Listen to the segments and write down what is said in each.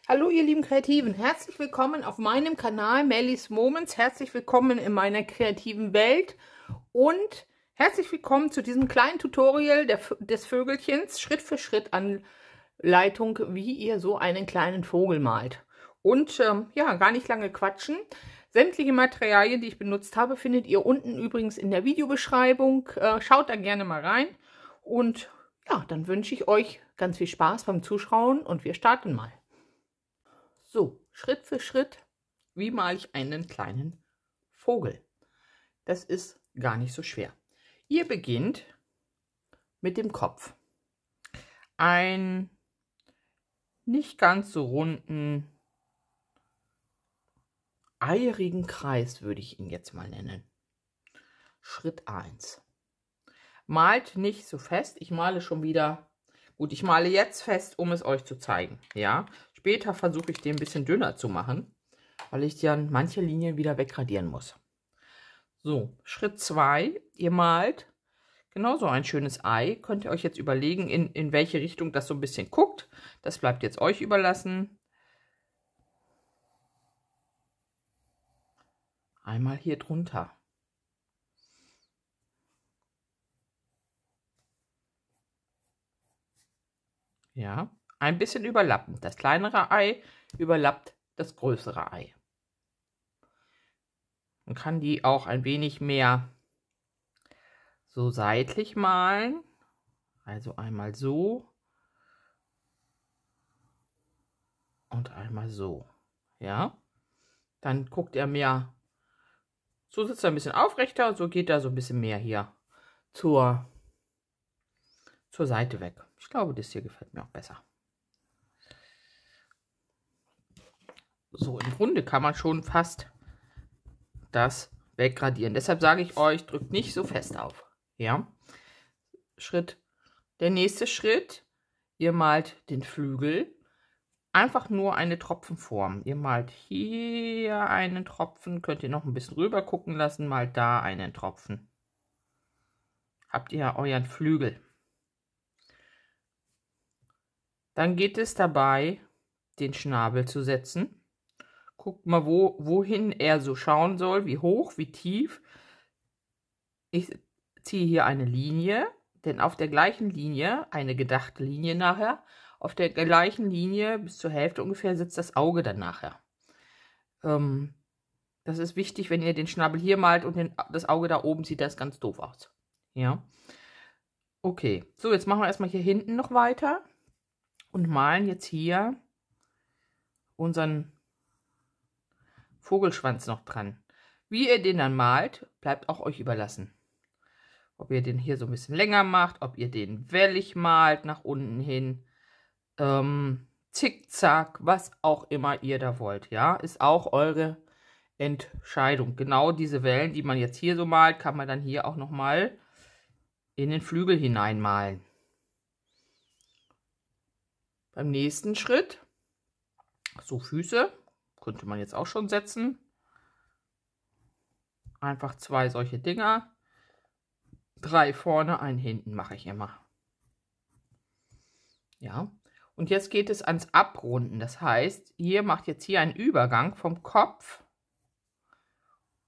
Hallo ihr lieben Kreativen, herzlich willkommen auf meinem Kanal Mellies Moments, herzlich willkommen in meiner kreativen Welt und herzlich willkommen zu diesem kleinen Tutorial des Vögelchens, Schritt für Schritt Anleitung, wie ihr so einen kleinen Vogel malt. Und ja, gar nicht lange quatschen. Sämtliche Materialien, die ich benutzt habe, findet ihr unten übrigens in der Videobeschreibung. Schaut da gerne mal rein und ja, dann wünsche ich euch ganz viel Spaß beim Zuschauen und wir starten mal. So, Schritt für Schritt, wie male ich einen kleinen Vogel? Das ist gar nicht so schwer. Ihr beginnt mit dem Kopf. Ein nicht ganz so runden, eierigen Kreis würde ich ihn jetzt mal nennen. Schritt 1. Malt nicht so fest. Ich male schon wieder, gut, ich male jetzt fest, um es euch zu zeigen. Ja, später versuche ich den ein bisschen dünner zu machen, weil ich dann manche Linien wieder wegradieren muss. So, Schritt 2, ihr malt genauso ein schönes Ei. Könnt ihr euch jetzt überlegen, in welche Richtung das so ein bisschen guckt. Das bleibt jetzt euch überlassen. Einmal hier drunter. Ja, ein bisschen überlappend. Das kleinere Ei überlappt das größere Ei. Man kann die auch ein wenig mehr so seitlich malen. Also einmal so und einmal so. Ja, dann guckt er mehr, so sitzt er ein bisschen aufrechter und so geht er so ein bisschen mehr hier zur Seite weg. Ich glaube, das hier gefällt mir auch besser. So, im Grunde kann man schon fast das wegradieren. Deshalb sage ich euch, drückt nicht so fest auf. Ja, der nächste Schritt, ihr malt den Flügel. Einfach nur eine Tropfenform. Ihr malt hier einen Tropfen, könnt ihr noch ein bisschen rüber gucken lassen, malt da einen Tropfen. Habt ihr euren Flügel. Dann geht es dabei, den Schnabel zu setzen. Guckt mal, wohin er so schauen soll, wie hoch, wie tief. Ich ziehe hier eine Linie, denn auf der gleichen Linie, eine gedachte Linie nachher, auf der gleichen Linie bis zur Hälfte ungefähr sitzt das Auge dann nachher. Das ist wichtig, wenn ihr den Schnabel hier malt und das Auge da oben, sieht das ganz doof aus. Ja. Okay, so jetzt machen wir erstmal hier hinten noch weiter und malen jetzt hier unseren Vogelschwanz noch dran. Wie ihr den dann malt, bleibt auch euch überlassen. Ob ihr den hier so ein bisschen länger macht, ob ihr den wellig malt, nach unten hin, zickzack, was auch immer ihr da wollt, ja, ist auch eure Entscheidung. Genau diese Wellen, die man jetzt hier so malt, kann man dann hier auch nochmal in den Flügel hineinmalen. Beim nächsten Schritt, so Füße, könnte man jetzt auch schon setzen. Einfach 2 solche Dinger. 3 vorne, einen hinten mache ich immer. Ja, und jetzt geht es ans Abrunden. Das heißt, ihr macht jetzt hier einen Übergang vom Kopf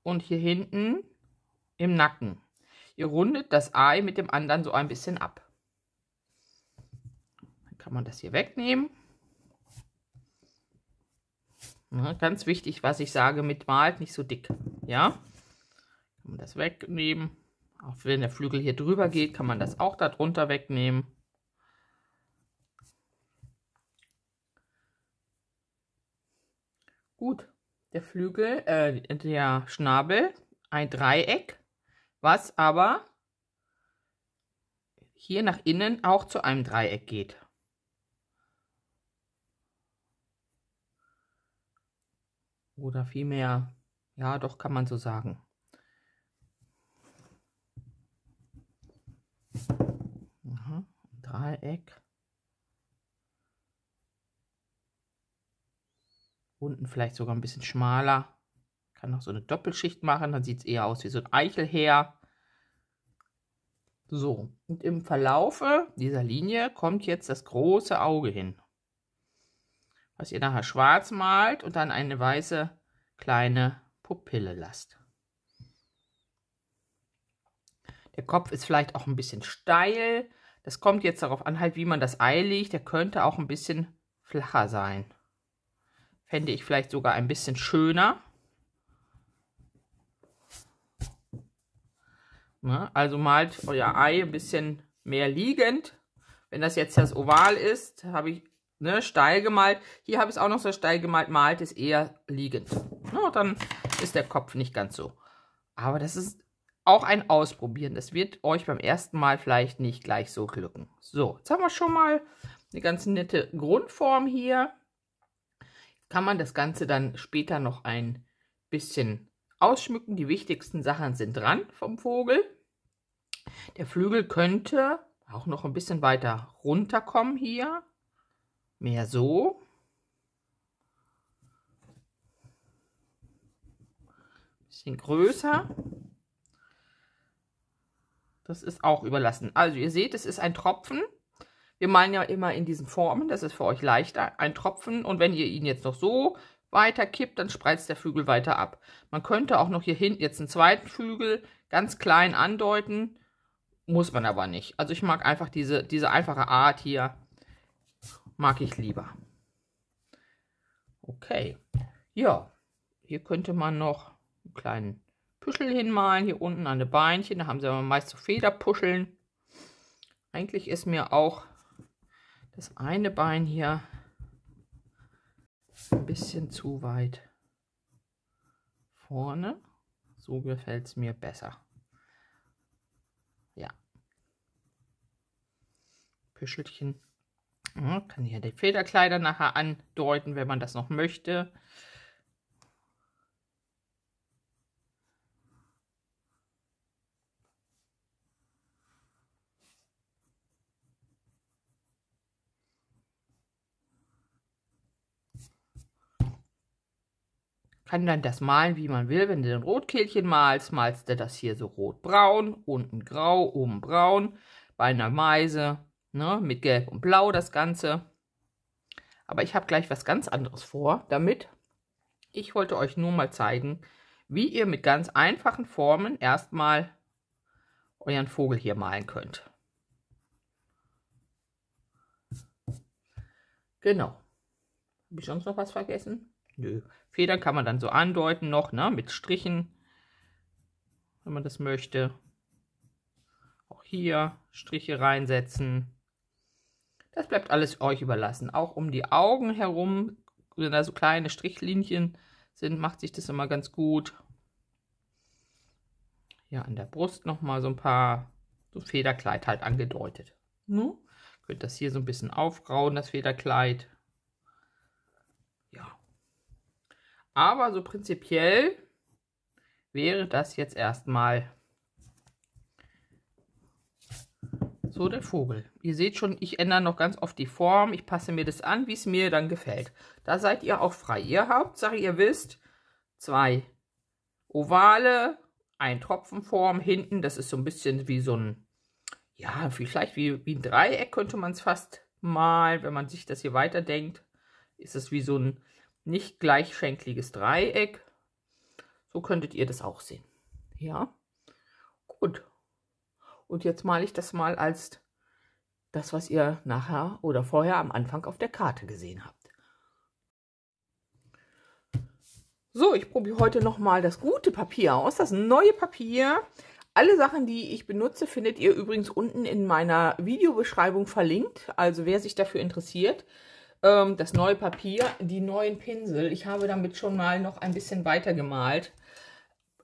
und hier hinten im Nacken. Ihr rundet das Ei mit dem anderen so ein bisschen ab. Dann kann man das hier wegnehmen. Ja, ganz wichtig, was ich sage, mit malt nicht so dick. Ja, kann man das wegnehmen. Auch wenn der Flügel hier drüber geht, kann man das auch darunter wegnehmen. Gut, der Flügel, der Schnabel, ein Dreieck, was aber hier nach innen auch zu einem Dreieck geht. Oder vielmehr, ja, doch kann man so sagen. Aha, ein Dreieck. Unten vielleicht sogar ein bisschen schmaler. Kann noch so eine Doppelschicht machen, dann sieht es eher aus wie so ein Eichelheer. So, und im Verlaufe dieser Linie kommt jetzt das große Auge hin. was ihr nachher schwarz malt und dann eine weiße kleine Pupille lasst. Der Kopf ist vielleicht auch ein bisschen steil. Das kommt jetzt darauf an, halt, wie man das Ei legt. Der könnte auch ein bisschen flacher sein. Fände ich vielleicht sogar ein bisschen schöner. Ne? Also malt euer Ei ein bisschen mehr liegend. Wenn das jetzt das Oval ist, habe ich steil gemalt. Hier habe ich es auch noch so steil gemalt. Malt es eher liegend. Ne? Dann ist der Kopf nicht ganz so. Aber das ist auch ein Ausprobieren. Das wird euch beim ersten Mal vielleicht nicht gleich so glücken. So, jetzt haben wir schon mal eine ganz nette Grundform hier. Kann man das Ganze dann später noch ein bisschen ausschmücken. Die wichtigsten Sachen sind dran vom Vogel. Der Flügel könnte auch noch ein bisschen weiter runterkommen hier. Mehr so. Bisschen größer. Das ist auch überlassen. Also ihr seht, es ist ein Tropfen. Wir malen ja immer in diesen Formen. Das ist für euch leichter. Ein Tropfen. Und wenn ihr ihn jetzt noch so weiter kippt, dann spreizt der Flügel weiter ab. Man könnte auch noch hier hinten jetzt einen zweiten Flügel ganz klein andeuten. Muss man aber nicht. Also ich mag einfach diese einfache Art hier. Mag ich lieber. Okay. Ja. Hier könnte man noch einen kleinen Püschel hinmalen, hier unten an den Beinchen, da haben sie aber meist so Federpuscheln. Eigentlich ist mir auch das eine Bein hier ein bisschen zu weit vorne. So gefällt es mir besser. Ja. Püschelchen. Ja, kann hier die Federkleider nachher andeuten, wenn man das noch möchte. Kann dann das malen, wie man will. Wenn du ein Rotkehlchen malst, malst du das hier so rot-braun, unten grau, oben braun. Bei einer Meise, ne, mit Gelb und Blau das Ganze. Aber ich habe gleich was ganz anderes vor damit. Ich wollte euch nur mal zeigen, wie ihr mit ganz einfachen Formen erstmal euren Vogel hier malen könnt. Genau. Habe ich sonst noch was vergessen? Nö. Federn kann man dann so andeuten noch, ne, mit Strichen, wenn man das möchte. Auch hier Striche reinsetzen. Das bleibt alles euch überlassen. Auch um die Augen herum, wenn da so kleine Strichlinien sind, macht sich das immer ganz gut. Ja, an der Brust nochmal so ein paar, so Federkleid halt angedeutet. Ne? Könnt das hier so ein bisschen aufrauen, das Federkleid. Ja. Aber so prinzipiell wäre das jetzt erstmal so der Vogel. Ihr seht schon, ich ändere noch ganz oft die Form. Ich passe mir das an, wie es mir dann gefällt. Da seid ihr auch frei. Ihr Hauptsache, ihr wisst, 2 Ovale, ein Tropfenform hinten. Das ist so ein bisschen wie so ein, ja, vielleicht wie ein Dreieck könnte man es fast malen. Wenn man sich das hier weiterdenkt, ist es wie so ein nicht gleichschenkliges Dreieck. So könntet ihr das auch sehen. Ja, gut. Und jetzt male ich das mal als das, was ihr nachher oder vorher am Anfang auf der Karte gesehen habt. So, ich probiere heute nochmal das gute Papier aus, das neue Papier. Alle Sachen, die ich benutze, findet ihr übrigens unten in meiner Videobeschreibung verlinkt. Also wer sich dafür interessiert, das neue Papier, die neuen Pinsel. Ich habe damit schon mal noch ein bisschen weiter gemalt.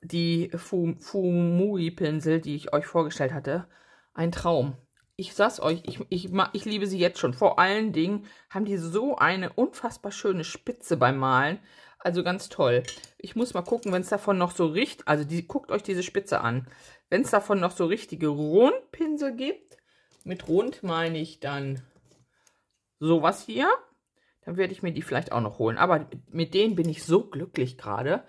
Die Fumui-Pinsel, die ich euch vorgestellt hatte. Ein Traum. Ich sag's euch, ich liebe sie jetzt schon. Vor allen Dingen haben die so eine unfassbar schöne Spitze beim Malen. Also ganz toll. Ich muss mal gucken, wenn es davon noch so richtig, also guckt euch diese Spitze an. Wenn es davon noch so richtige Rundpinsel gibt, mit rund meine ich dann sowas hier, dann werde ich mir die vielleicht auch noch holen. Aber mit denen bin ich so glücklich gerade.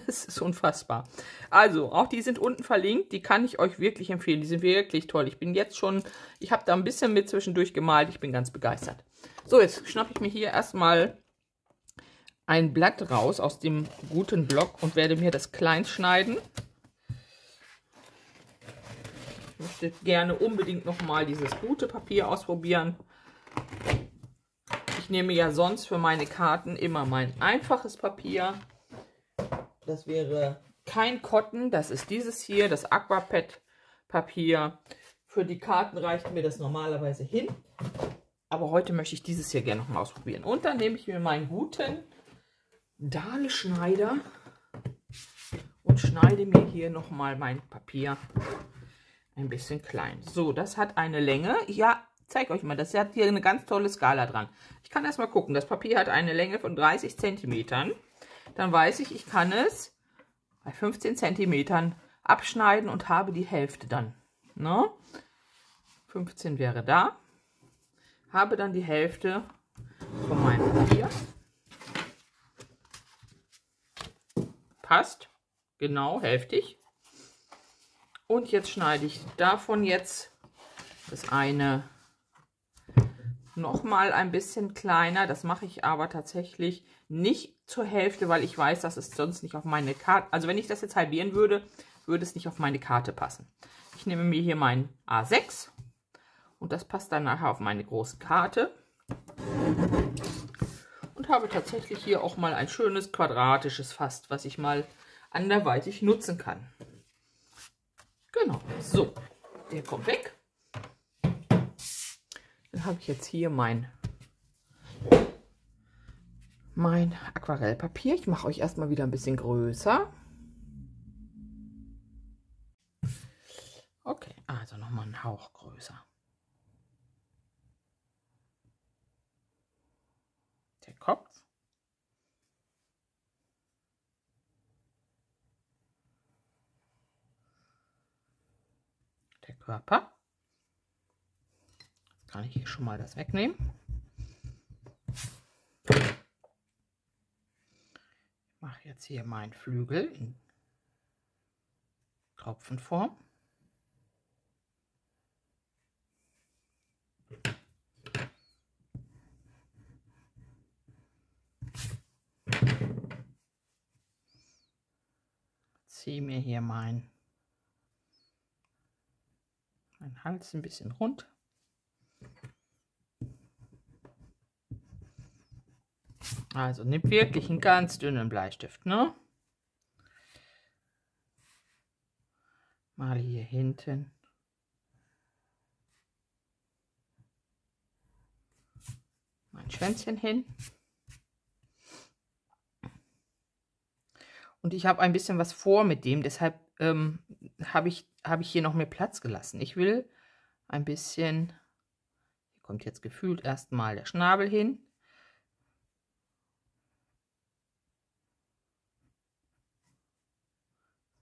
Es ist unfassbar. Also, auch die sind unten verlinkt. Die kann ich euch wirklich empfehlen. Die sind wirklich toll. Ich bin jetzt schon, ich habe da ein bisschen mit zwischendurch gemalt. Ich bin ganz begeistert. So, jetzt schnappe ich mir hier erstmal ein Blatt raus aus dem guten Block und werde mir das klein schneiden. Ich möchte gerne unbedingt nochmal dieses gute Papier ausprobieren. Ich nehme ja sonst für meine Karten immer mein einfaches Papier. Das wäre kein Cotton, das ist dieses hier, das Aquapad Papier. Für die Karten reicht mir das normalerweise hin. Aber heute möchte ich dieses hier gerne nochmal ausprobieren. Und dann nehme ich mir meinen guten Dahle-Schneider und schneide mir hier nochmal mein Papier ein bisschen klein. So, das hat eine Länge. Ja, zeige euch mal, das hat hier eine ganz tolle Skala dran. Ich kann erstmal gucken, das Papier hat eine Länge von 30 cm. Dann weiß ich, ich kann es bei 15 cm abschneiden und habe die Hälfte dann. Ne? 15 wäre da. Habe dann die Hälfte von meinem Papier. Passt. Genau, hälftig. Und jetzt schneide ich davon jetzt das eine nochmal ein bisschen kleiner. Das mache ich aber tatsächlich nicht zur Hälfte, weil ich weiß, dass es sonst nicht auf meine Karte... Also wenn ich das jetzt halbieren würde, würde es nicht auf meine Karte passen. Ich nehme mir hier mein A6 und das passt dann nachher auf meine große Karte. Und habe tatsächlich hier auch mal ein schönes quadratisches Fass, was ich mal anderweitig nutzen kann. Genau, so, der kommt weg. Dann habe ich jetzt hier mein Aquarellpapier. Ich mache euch erstmal wieder ein bisschen größer. Okay, also nochmal einen Hauch größer. Der Kopf. Der Körper. Jetzt kann ich hier schon mal das wegnehmen. Ich mache jetzt hier meinen Flügel in Tropfenform. Ziehe mir hier meinen Hals ein bisschen rund. Also nimm wirklich einen ganz dünnen Bleistift, ne? Mal hier hinten. Mein Schwänzchen hin. Und ich habe ein bisschen was vor mit dem, deshalb habe ich hier noch mehr Platz gelassen. Ich will ein bisschen, hier kommt jetzt gefühlt erstmal der Schnabel hin.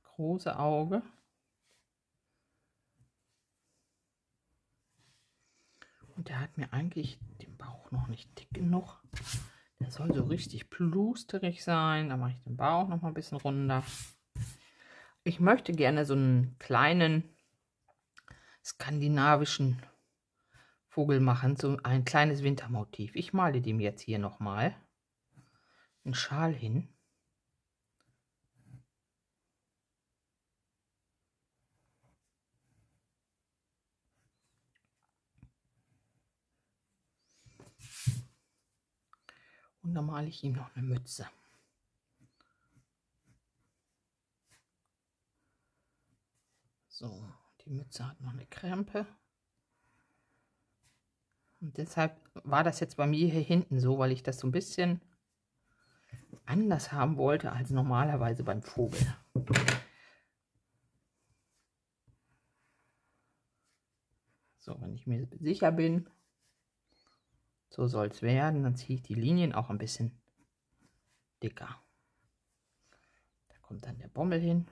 Große Auge. Und der hat mir eigentlich den Bauch noch nicht dick genug. Der soll so richtig plusterig sein. Da mache ich den Bauch noch mal ein bisschen runder. Ich möchte gerne so einen kleinen skandinavischen Vogel machen, so ein kleines Wintermotiv. Ich male dem jetzt hier noch mal einen Schal hin. Und dann male ich ihm noch eine Mütze. So, die Mütze hat noch eine Krempe. Und deshalb war das jetzt bei mir hier hinten so, weil ich das so ein bisschen anders haben wollte als normalerweise beim Vogel. So, wenn ich mir sicher bin, so soll es werden, dann ziehe ich die Linien auch ein bisschen dicker. Da kommt dann der Bommel hin.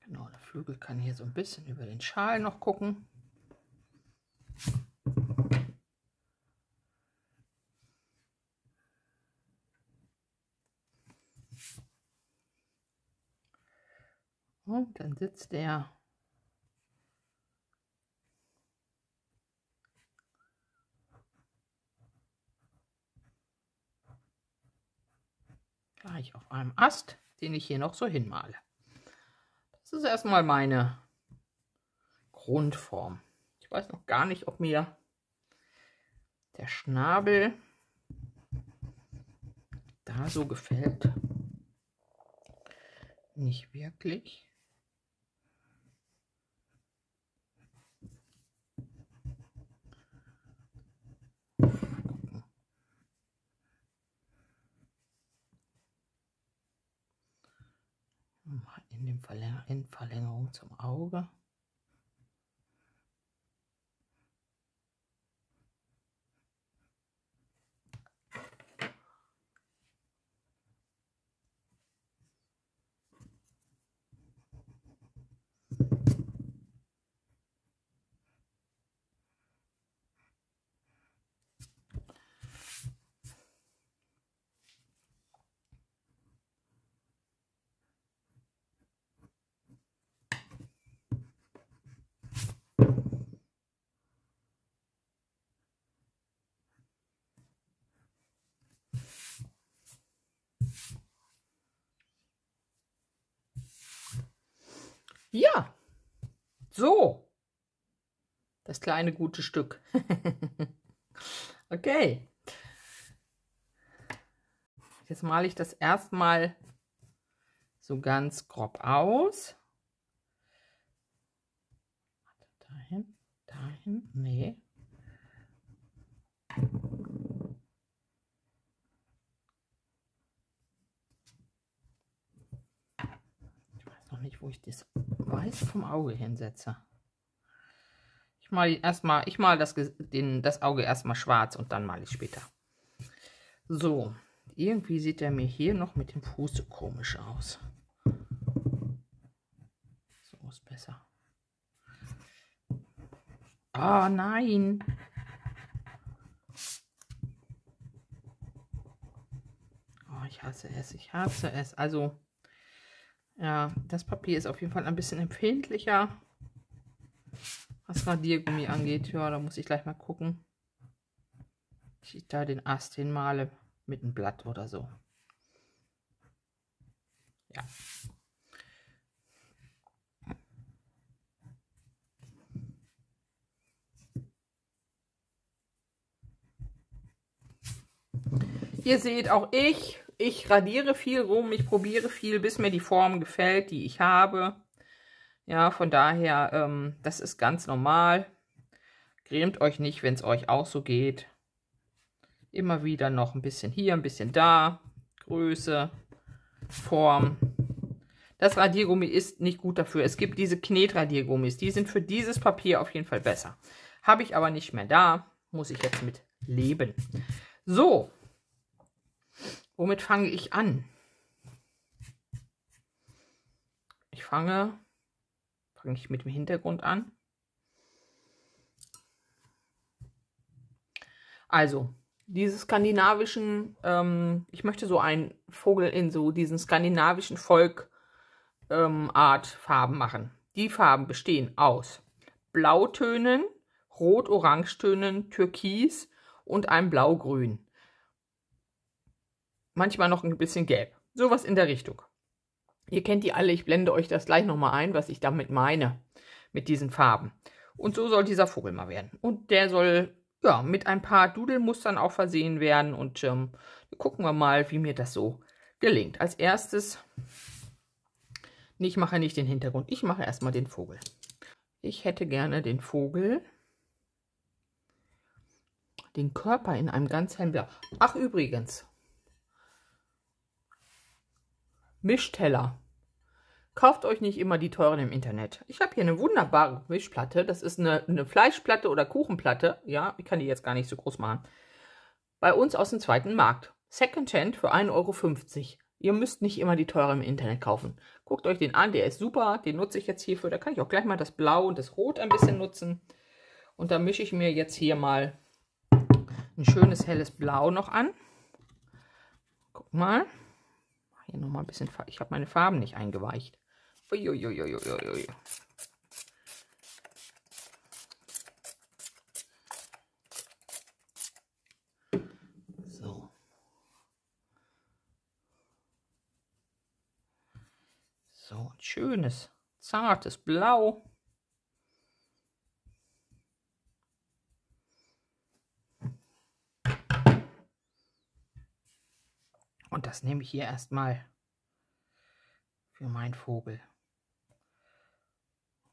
Genau, der Flügel kann hier so ein bisschen über den Schal noch gucken. Und dann sitzt der gleich auf einem Ast, den ich hier noch so hinmale. Das ist erstmal meine Grundform. Ich weiß noch gar nicht, ob mir der Schnabel da so gefällt. Nicht wirklich. In Verlängerung zum Auge. Ja, so, das kleine gute Stück. Okay, jetzt male ich das erstmal so ganz grob aus. Dahin, nee. Nicht, wo ich das Weiß vom Auge hinsetze. Ich male das Auge erstmal schwarz und dann male ich später. So, irgendwie sieht er mir hier noch mit dem Fuß so komisch aus. So ist besser. Oh nein! Oh, ich hasse es, ich hasse es. Also ja, das Papier ist auf jeden Fall ein bisschen empfindlicher, was Radiergummi angeht. Ja, da muss ich gleich mal gucken, dass ich da den Ast hinmale mit einem Blatt oder so. Ja. Ihr seht, auch ich radiere viel rum, ich probiere viel, bis mir die Form gefällt, die ich habe. Ja, von daher, das ist ganz normal. Grämt euch nicht, wenn es euch auch so geht. Immer wieder noch ein bisschen hier, ein bisschen da. Größe, Form. Das Radiergummi ist nicht gut dafür. Es gibt diese Knetradiergummis, die sind für dieses Papier auf jeden Fall besser. Habe ich aber nicht mehr da, muss ich jetzt mit leben. So. Womit fange ich an? Fange ich mit dem Hintergrund an. Also, diese skandinavischen, ich möchte so einen Vogel in so diesen skandinavischen Volkart Farben machen. Die Farben bestehen aus Blautönen, Rot-Orangetönen, Türkis und einem Blau-Grün. Manchmal noch ein bisschen gelb. Sowas in der Richtung. Ihr kennt die alle, ich blende euch das gleich nochmal ein, was ich damit meine, mit diesen Farben. Und so soll dieser Vogel mal werden. Und der soll ja mit ein paar Dudelmustern auch versehen werden. Und gucken wir mal, wie mir das so gelingt. Als erstes, ich mache nicht den Hintergrund, ich mache erstmal den Vogel. Ich hätte gerne den Vogel, den Körper in einem ganz hellen Blau. Ach übrigens, Mischteller. Kauft euch nicht immer die teuren im Internet. Ich habe hier eine wunderbare Mischplatte. Das ist eine Fleischplatte oder Kuchenplatte. Ja, ich kann die jetzt gar nicht so groß machen. Bei uns aus dem zweiten Markt. Secondhand für 1,50 €. Ihr müsst nicht immer die teuren im Internet kaufen. Guckt euch den an, der ist super. Den nutze ich jetzt hierfür. Da kann ich auch gleich mal das Blau und das Rot ein bisschen nutzen. Und da mische ich mir jetzt hier mal ein schönes helles Blau noch an. Guck mal. Hier nochmal ein bisschen, ich habe meine Farben nicht eingeweicht. Uiuiuiuiui. So. So ein schönes, zartes Blau. Und das nehme ich hier erstmal für meinen Vogel.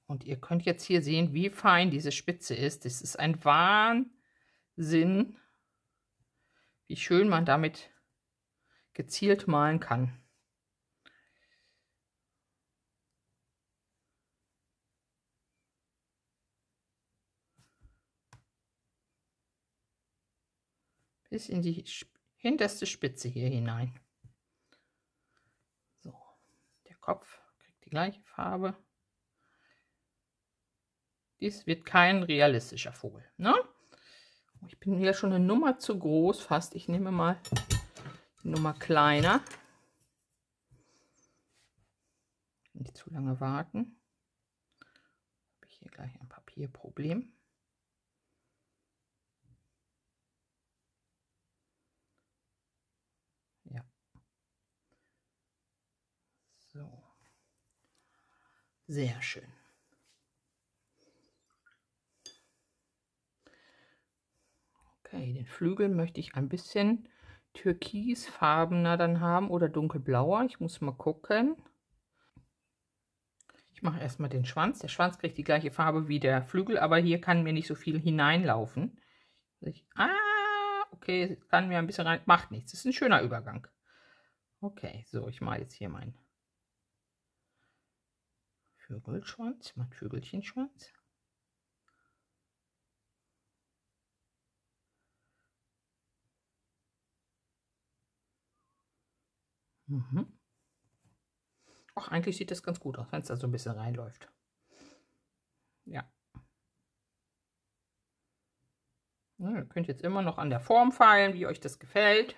Und ihr könnt jetzt hier sehen, wie fein diese Spitze ist. Das ist ein Wahnsinn, wie schön man damit gezielt malen kann. Bis in die hinterste Spitze hier hinein. So, der Kopf kriegt die gleiche Farbe. Dies wird kein realistischer Vogel, ne? Ich bin hier schon eine Nummer zu groß fast. Ich nehme mal die Nummer kleiner. Nicht zu lange warten. Habe ich hier gleich ein Papierproblem. Ja. So. Sehr schön. Okay, den Flügel möchte ich ein bisschen türkisfarbener dann haben oder dunkelblauer. Ich muss mal gucken. Ich mache erstmal den Schwanz. Der Schwanz kriegt die gleiche Farbe wie der Flügel, aber hier kann mir nicht so viel hineinlaufen. Okay, kann mir ein bisschen rein. Macht nichts. Das ist ein schöner Übergang. Okay, so, ich mache jetzt hier meinen Vögelschwanz, mein Vögelchenschwanz. Ach, eigentlich sieht das ganz gut aus, wenn es da so ein bisschen reinläuft. Ja. Ihr könnt jetzt immer noch an der Form feilen, wie euch das gefällt.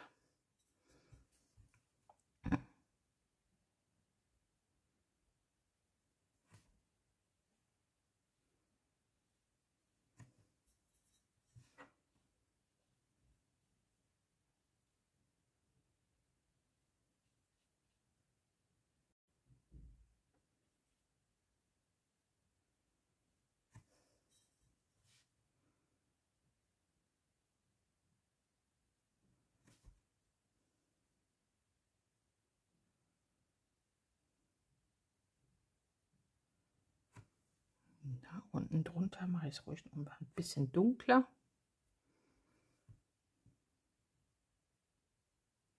Da unten drunter mache ich es ruhig noch ein bisschen dunkler.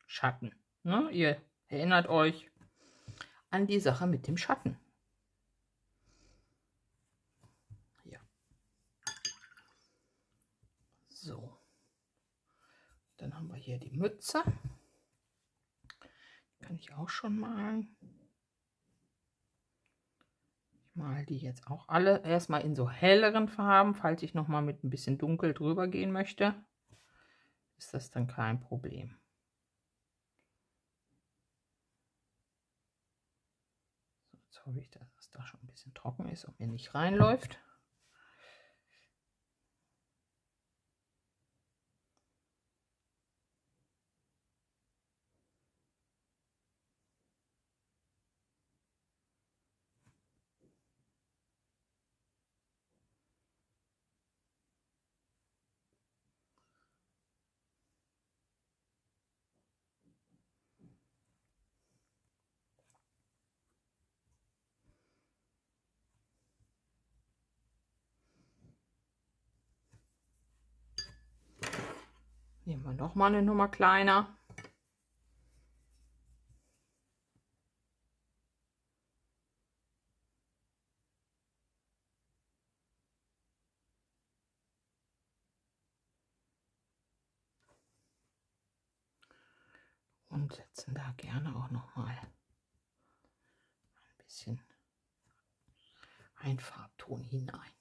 Schatten. Ne? Ihr erinnert euch an die Sache mit dem Schatten. Ja. So. Dann haben wir hier die Mütze. Kann ich auch schon malen. Ich male die jetzt auch alle erstmal in so helleren Farben. Falls ich noch mal mit ein bisschen dunkel drüber gehen möchte, ist das dann kein Problem. So, jetzt hoffe ich, dass es da schon ein bisschen trocken ist und mir nicht reinläuft. Nehmen wir noch mal eine Nummer kleiner. Und setzen da gerne auch noch mal ein bisschen ein Farbton hinein.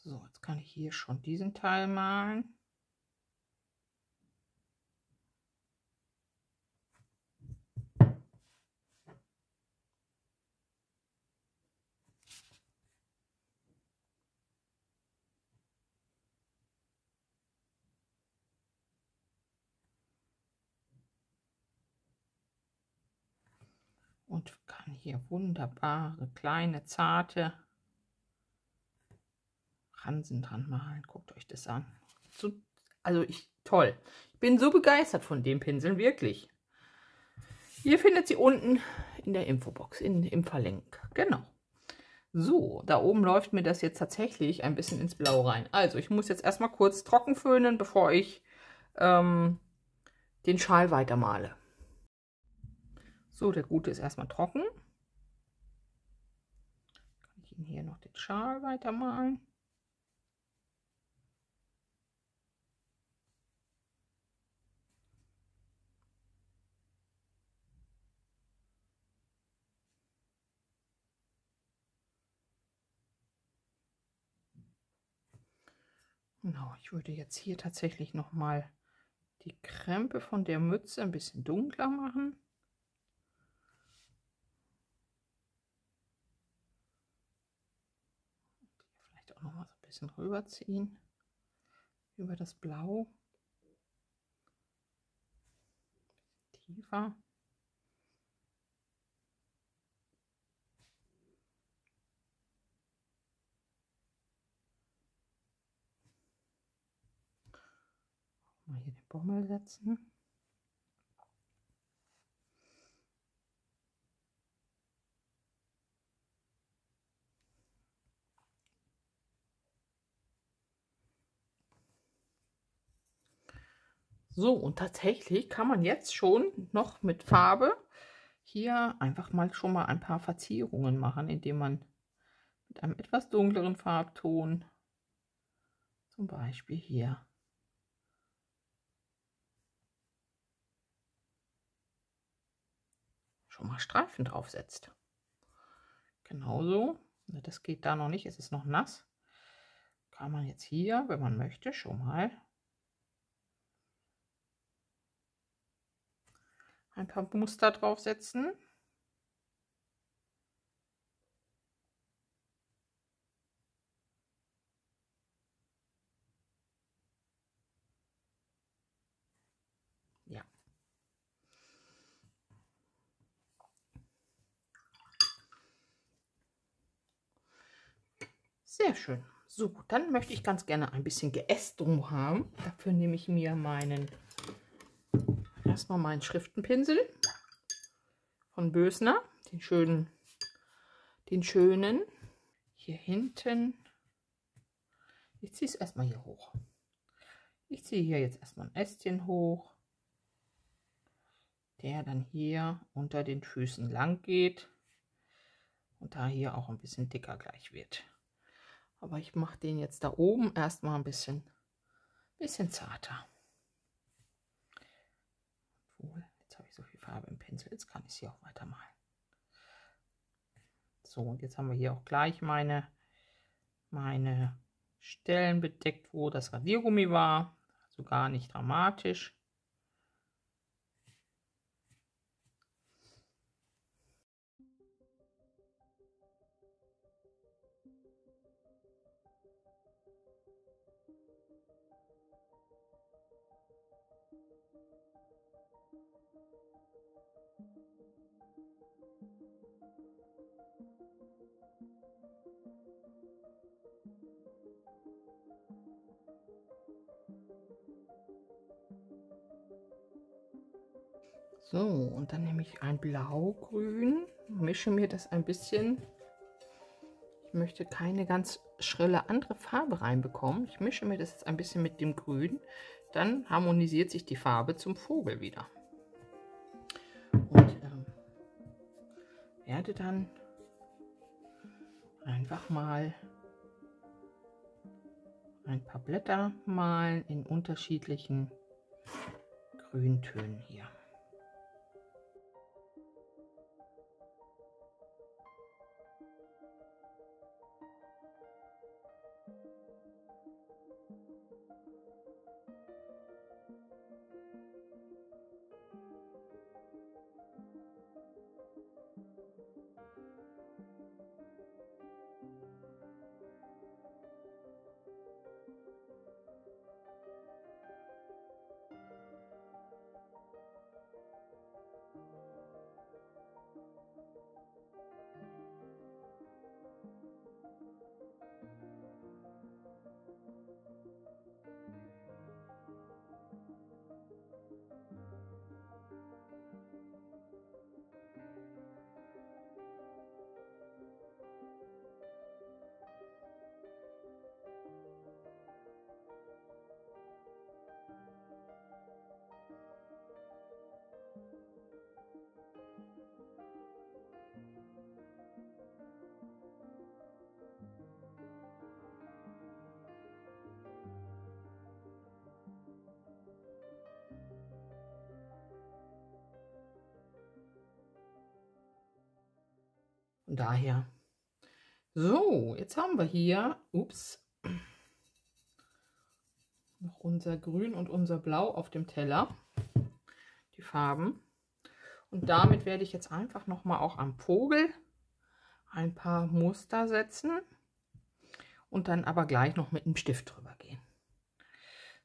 So, jetzt kann ich hier schon diesen Teil malen. und kann hier wunderbare, kleine, zarte Ransen dran malen. Guckt euch das an. So, also toll. Ich bin so begeistert von dem Pinsel, wirklich. Ihr findet sie unten in der Infobox, im Verlink. Genau. So, da oben läuft mir das jetzt tatsächlich ein bisschen ins Blau rein. Also, ich muss jetzt erstmal kurz trocken föhnen, bevor ich den Schal weitermale. So, der gute ist erstmal trocken. Kann ich ihn hier noch den Schal weitermalen. Genau, ich würde jetzt hier tatsächlich noch mal die Krempe von der Mütze ein bisschen dunkler machen. Vielleicht auch noch mal so ein bisschen rüberziehen über das Blau. Tiefer. Mal hier den Bommel setzen. So, und tatsächlich kann man jetzt schon noch mit Farbe hier einfach mal schon mal ein paar Verzierungen machen, indem man mit einem etwas dunkleren Farbton, zum Beispiel hier, schon mal Streifen draufsetzt. Genauso, das geht da noch nicht, es ist noch nass, kann man jetzt hier, wenn man möchte, schon mal ein paar Muster draufsetzen. Ja. Sehr schön. So, dann möchte ich ganz gerne ein bisschen Geästung haben. Dafür nehme ich mir erstmal meinen Schriftenpinsel von Bösner, den schönen. Hier hinten. Ich ziehe es erstmal hier hoch. Ich ziehe hier jetzt erstmal ein Ästchen hoch, der dann hier unter den Füßen lang geht und da hier auch ein bisschen dicker gleich wird. Aber ich mache den jetzt da oben erstmal ein bisschen zarter. Obwohl, jetzt habe ich so viel Farbe im Pinsel, jetzt kann ich sie auch weitermalen. So, und jetzt haben wir hier auch gleich meine Stellen bedeckt, wo das Radiergummi war. Also gar nicht dramatisch. So, und dann nehme ich ein Blaugrün, mische mir das ein bisschen. Ich möchte keine ganz schrille andere Farbe reinbekommen. Ich mische mir das jetzt ein bisschen mit dem Grün. Dann harmonisiert sich die Farbe zum Vogel wieder. Und werde dann einfach mal ein paar Blätter malen in unterschiedlichen Grüntönen hier. Von daher. So, jetzt haben wir hier, ups, noch unser Grün und unser Blau auf dem Teller. Die Farben. Und damit werde ich jetzt einfach noch mal auch am Vogel ein paar Muster setzen und dann aber gleich noch mit dem Stift drüber gehen.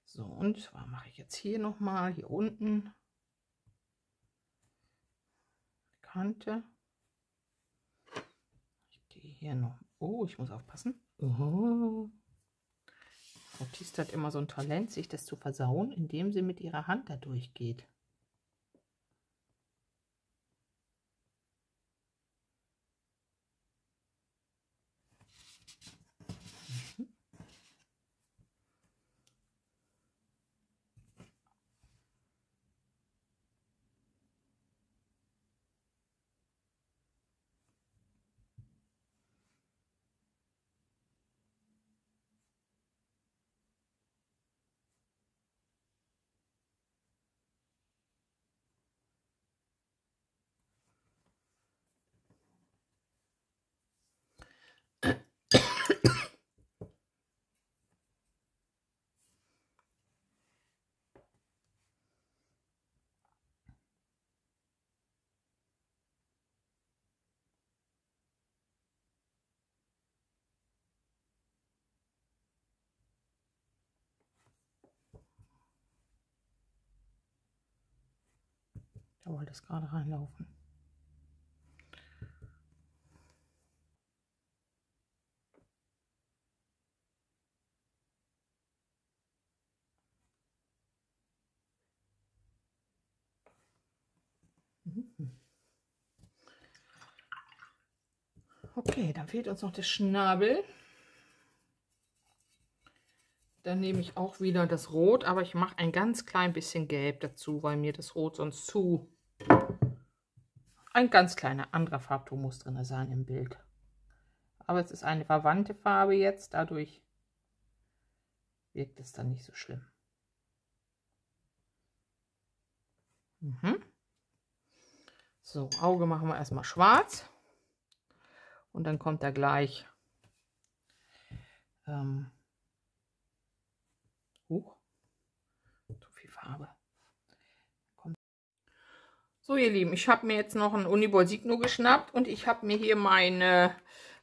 So, und zwar mache ich jetzt hier noch mal, hier unten Kante. Ich gehe hier noch, oh, ich muss aufpassen. Oh. Frau Thiest hat immer so ein Talent, sich das zu versauen, indem sie mit ihrer Hand da durchgeht. Da wollte es gerade reinlaufen. Okay, dann fehlt uns noch der Schnabel. Dann nehme ich auch wieder das Rot, aber ich mache ein ganz klein bisschen Gelb dazu, weil mir das Rot sonst zu... Ein ganz kleiner anderer Farbton muss drin sein im Bild. Aber es ist eine verwandte Farbe jetzt, dadurch wirkt es dann nicht so schlimm. So, Auge machen wir erstmal schwarz. Und dann kommt da gleich zu viel Farbe. So, ihr Lieben, ich habe mir jetzt noch einen Uniball Signo geschnappt und ich habe mir hier meine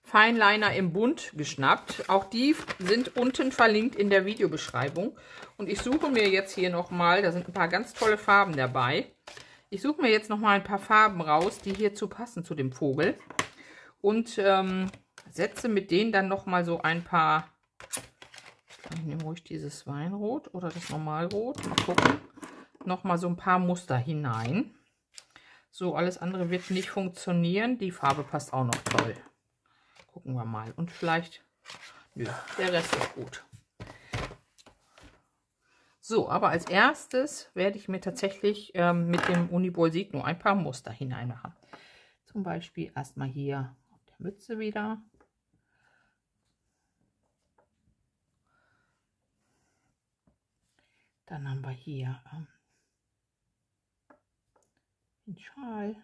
Fineliner im Bund geschnappt. Auch die sind unten verlinkt in der Videobeschreibung. Und ich suche mir jetzt hier nochmal, da sind ein paar ganz tolle Farben dabei. Ich suche mir jetzt nochmal ein paar Farben raus, die hierzu passen zu dem Vogel. Und setze mit denen dann nochmal so ein paar, ich nehme ruhig dieses Weinrot oder das Normalrot, mal gucken, nochmal so ein paar Muster hinein. So, alles andere wird nicht funktionieren. Die Farbe passt auch noch toll. Gucken wir mal. Und vielleicht, nö, der Rest ist gut. So, aber als erstes werde ich mir tatsächlich mit dem Uniball Signo ein paar Muster hineinmachen. Zum Beispiel erstmal hier auf der Mütze wieder. Dann haben wir hier den Schal.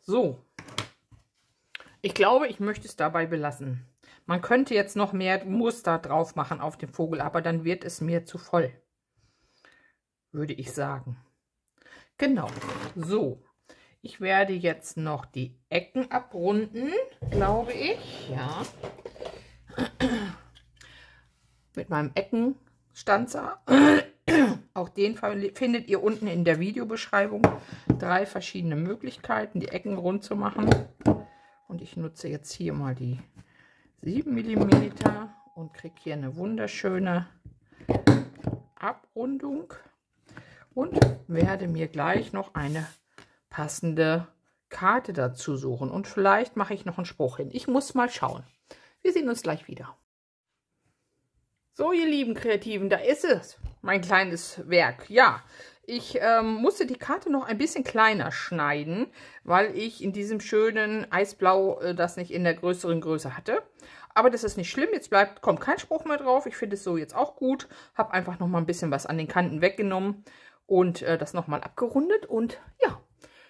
So, ich glaube, ich möchte es dabei belassen. Man könnte jetzt noch mehr Muster drauf machen auf den Vogel, aber dann wird es mir zu voll, würde ich sagen. Genau, so. Ich werde jetzt noch die Ecken abrunden, glaube ich. Ja. Mit meinem Eckenstanzer. Auch den findet ihr unten in der Videobeschreibung. 3 verschiedene Möglichkeiten, die Ecken rund zu machen. Und ich nutze jetzt hier mal die 7 mm und kriege hier eine wunderschöne Abrundung. Und werde mir gleich noch eine passende Karte dazu suchen. Und vielleicht mache ich noch einen Spruch hin. Ich muss mal schauen. Wir sehen uns gleich wieder. So, ihr lieben Kreativen, da ist es, mein kleines Werk. Ja, ich musste die Karte noch ein bisschen kleiner schneiden, weil ich in diesem schönen Eisblau das nicht in der größeren Größe hatte. Aber das ist nicht schlimm, jetzt kommt kein Spruch mehr drauf. Ich finde es so jetzt auch gut. Habe einfach noch mal ein bisschen was an den Kanten weggenommen und das noch mal abgerundet. Und ja,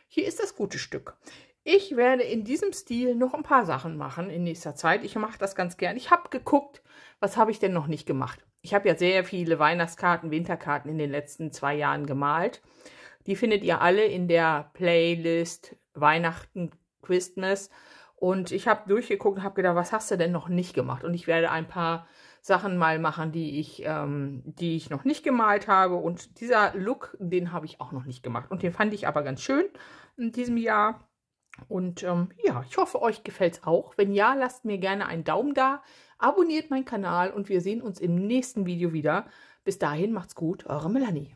hier ist das gute Stück. Ich werde in diesem Stil noch ein paar Sachen machen in nächster Zeit. Ich mache das ganz gern. Ich habe geguckt, was habe ich denn noch nicht gemacht. Ich habe ja sehr viele Weihnachtskarten, Winterkarten in den letzten 2 Jahren gemalt. Die findet ihr alle in der Playlist Weihnachten, Christmas. Und ich habe durchgeguckt und habe gedacht, was hast du denn noch nicht gemacht? Und ich werde ein paar Sachen mal machen, die ich noch nicht gemalt habe. Und dieser Look, den habe ich auch noch nicht gemacht. Und den fand ich aber ganz schön in diesem Jahr. Und ja, ich hoffe, euch gefällt es auch. Wenn ja, lasst mir gerne einen Daumen da, abonniert meinen Kanal und wir sehen uns im nächsten Video wieder. Bis dahin, macht's gut, eure Melanie.